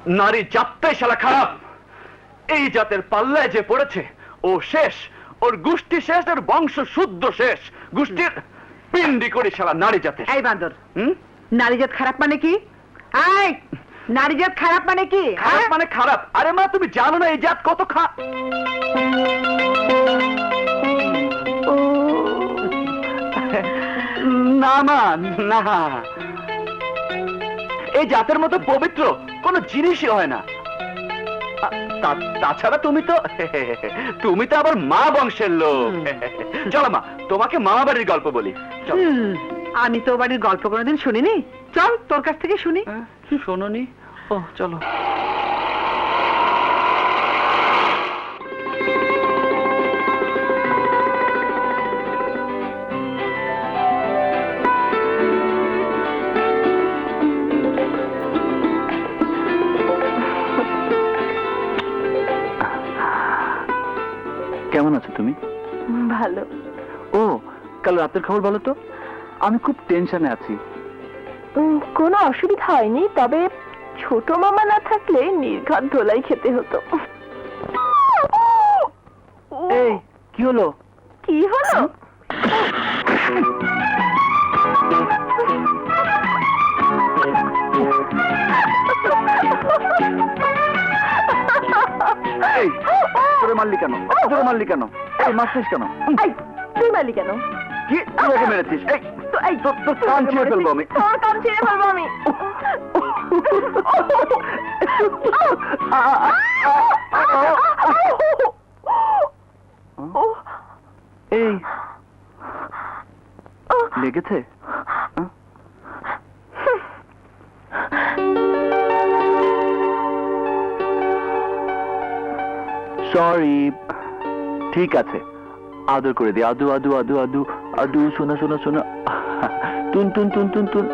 নারী জাতটাই শালা খারাপ। এই জাতের পাল্লায় যে পড়েছে ও শেষ, ওর গোষ্ঠী শেষ, ওর বংশ শুদ্ধ শেষ, গোষ্ঠীর পিন্ডি করে শালা নারী জাতের। এই বান্দর, নারী জাত খারাপ মানে কি? এই নারী জাত খারাপ মানে কি? খারাপ মানে খারাপ? আরে মা, তুমি জানো না এই জাত কত না মা, না, এই জাতের মতো পবিত্র কোনো জিনিসই হয় না। তাছাড়া তুমি তো আবার মা বংশের লোক। চলো মা, তোমাকে মামা বাড়ির গল্প বলি। আমি তো বাড়ির গল্প কোনোদিন শুনিনি, চল তোর কাছ থেকে শুনি। শোনোনি? ও চলো। কেমন আছো তুমি? ভালো। ও, কাল রাতের খবর বলো তো। আমি খুব টেনশনে আছি। কোনো অসুবিধা হয়নি, তবে ছোট মামা না থাকলে নির্ঘাত ধোলাই খেতে হতো। এই কি হলো? কি হলো? এই তোরে মারলি কেন? তোরে মারলি কেন? এই মারছিস কেন? তুই মারলি কেন? কি তুই ওকে মেরেছিস? এই তোর কান ছিঁড়ে ফেলবো আমি। তোর কান ছিঁড়ে ফেলবো আমি। এই লেগেছে? সরি, ঠিক আছে, আদর করে দি। আদু আদু আদু আদু আদু, শোনা শোনা শোনা, টুন টুন টুন টুন টুন।